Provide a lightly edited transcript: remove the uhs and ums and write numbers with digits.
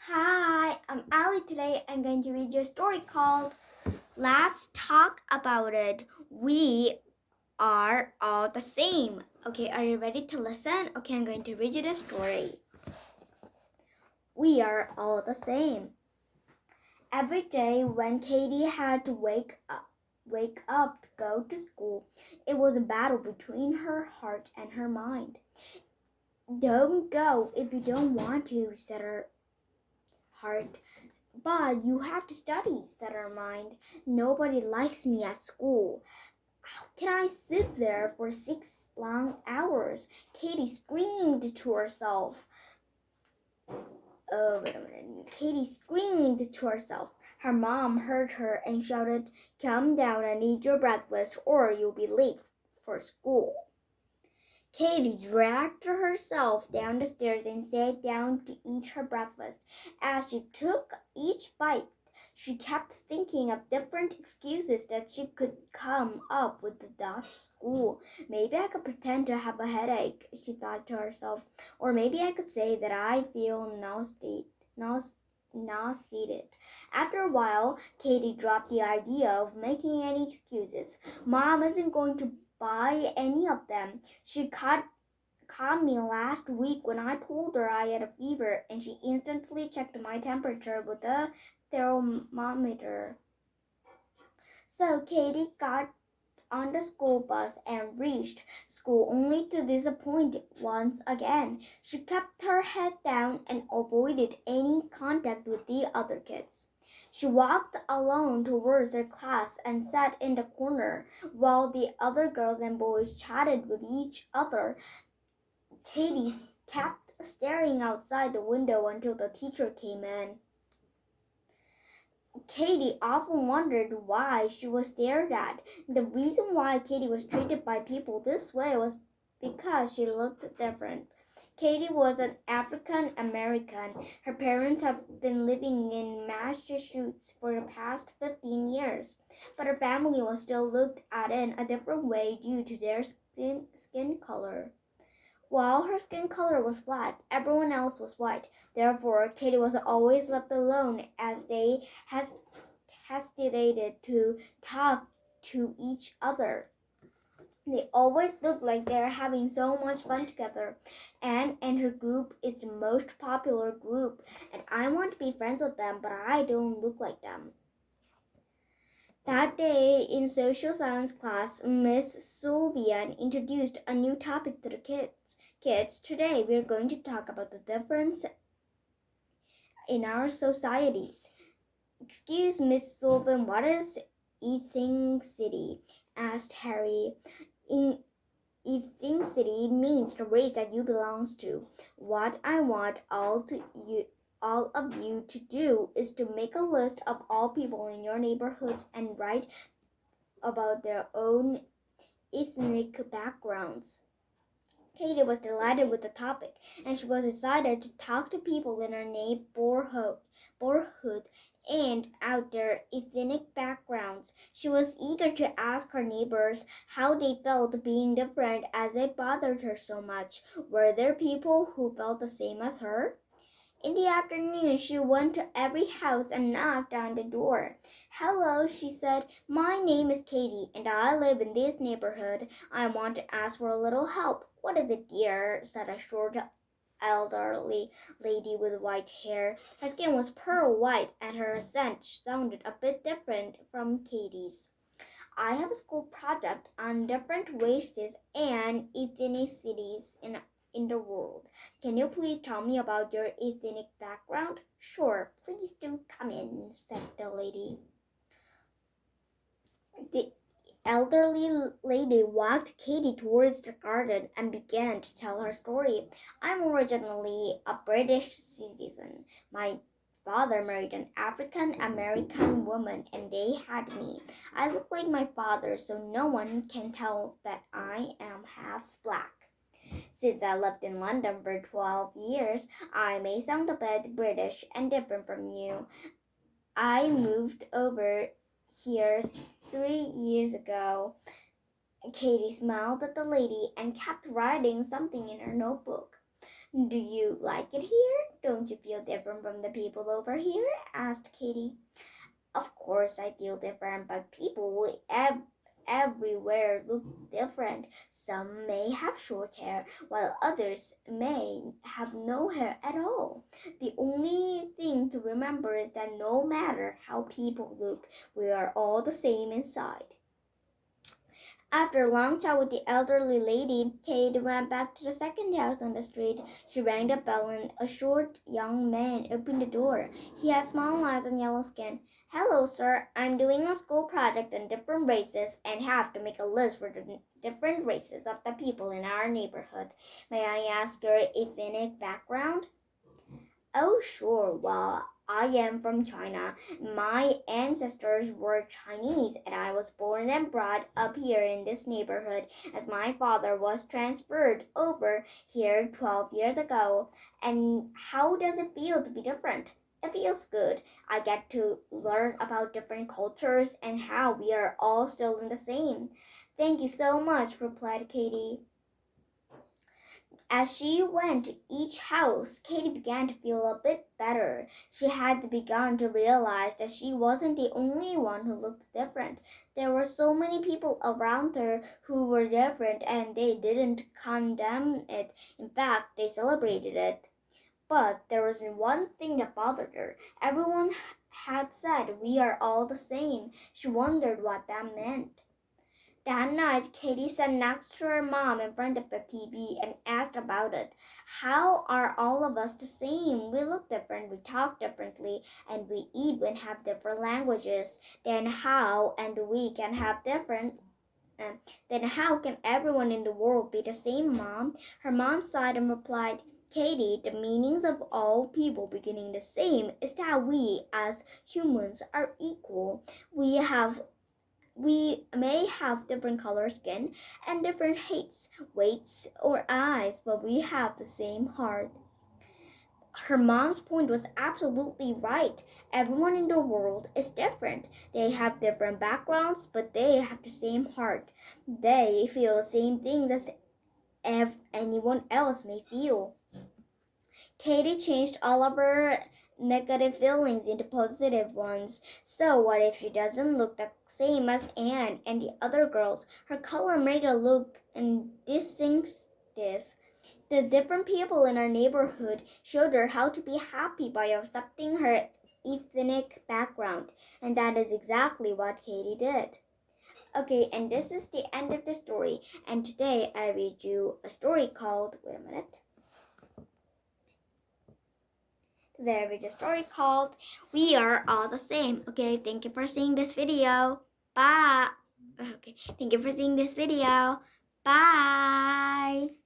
Hi, I'm Elly. Today I'm going to read you a story called Let's Talk About It. We are all the same. Okay, are you ready to listen? Okay, I'm going to read you the story. We are all the same. Every day when Katie had to wake up to go to school, it was a battle between her heart and her mind. Don't go if you don't want to, said her heart. But you have to study, said her mind. Nobody likes me at school. How can I sit there for 6 long hours? Katie screamed to herself. Oh, wait a minute. Katie screamed to herself. Her mom heard her and shouted, "Come down and eat your breakfast or you'll be late for school." Katie dragged herself down the stairs and sat down to eat her breakfast. As she took each bite, she kept thinking of different excuses that she could come up with at school. Maybe I could pretend to have a headache, she thought to herself, or maybe I could say that I feel nauseated. After a while, Katie dropped the idea of making any excuses. Mom isn't going to buy any of them. She caught me last week when I told her I had a fever, and she instantly checked my temperature with a thermometer. So Katie got on the school bus and reached school only to disappoint once again. She kept her head down and avoided any contact with the other kids. She walked alone towards her class and sat in the corner while the other girls and boys chatted with each other. Katie kept staring outside the window until the teacher came in. Katie often wondered why she was stared at. The reason why Katie was treated by people this way was because she looked different. Katie was an African American. Her parents have been living in Massachusetts for the past 15 years, but her family was still looked at in a different way due to their skin color. While her skin color was black, everyone else was white. Therefore, Katie was always left alone as they hesitated to talk to each other. They always look like they're having so much fun together. Anne and her group is the most popular group, and I want to be friends with them, but I don't look like them. That day in social science class, Miss Sylvia introduced a new topic to the kids. Kids, today we're going to talk about the difference in our societies. Excuse Miss Sylvan, what is ethnicity? Asked Harry. In ethnicity means the race that you belong to. What I want all of you to do is to make a list of all people in your neighborhoods and write about their own ethnic backgrounds. Katie was delighted with the topic, and she was excited to talk to people in her neighborhood and out their ethnic backgrounds. She was eager to ask her neighbors how they felt being different as it bothered her so much. Were there people who felt the same as her? In the afternoon, she went to every house and knocked on the door. "Hello," she said. "My name is Katie, and I live in this neighborhood. I want to ask for a little help." "What is it, dear?" said a short, elderly lady with white hair. Her skin was pearl white, and her accent sounded a bit different from Katie's. "I have a school project on different races and ethnicities in the world. Can you please tell me about your ethnic background?" "Sure, please do come in," said the lady. The elderly lady walked Katie towards the garden and began to tell her story. "I'm originally a British citizen. My father married an African American woman and they had me. I look like my father, so no one can tell that I am half black. Since I lived in London for 12 years, I may sound a bit British and different from you. I moved over here 3 years ago." Katie smiled at the lady and kept writing something in her notebook. Do you like it here? Don't you feel different from the people over here? Asked Katie. Of course, I feel different, but people everywhere look different. Some may have short hair, while others may have no hair at all. The only thing to remember is that no matter how people look, we are all the same inside. After a long chat with the elderly lady, Kate went back to the second house on the street. She rang the bell and a short young man opened the door. He had small eyes and yellow skin. Hello, sir. I'm doing a school project on different races and have to make a list for the different races of the people in our neighborhood. May I ask your ethnic background? Oh, sure. Well, I am from China. My ancestors were Chinese, and I was born and brought up here in this neighborhood as my father was transferred over here 12 years ago. And how does it feel to be different? It feels good. I get to learn about different cultures and how we are all still in the same. Thank you so much, replied Katie. As she went to each house, Katie began to feel a bit better. She had begun to realize that she wasn't the only one who looked different. There were so many people around her who were different, and they didn't condemn it. In fact, they celebrated it. But there was one thing that bothered her. Everyone had said, "We are all the same." She wondered what that meant. That night, Katie sat next to her mom in front of the TV and asked about it. How are all of us the same? We look different, we talk differently, and we even have different languages. Then how can everyone in the world be the same, Mom? Her mom sighed and replied, Katie, the meanings of all people beginning the same is that we as humans are equal. We may have different color skin and different heights, weights, or eyes, but we have the same heart. Her mom's point was absolutely right. Everyone in the world is different. They have different backgrounds, but they have the same heart. They feel the same things as anyone else may feel. Katie changed all of her negative feelings into positive ones. So what if she doesn't look the same as Anne and the other girls? Her color made her look distinctive. The different people in her neighborhood showed her how to be happy by accepting her ethnic background, and that is exactly what Katie did. Okay, and this is the end of the story, and today I read you a story called, There is a story called We Are All the Same. Okay, thank you for seeing this video. Bye. Okay, thank you for seeing this video. Bye.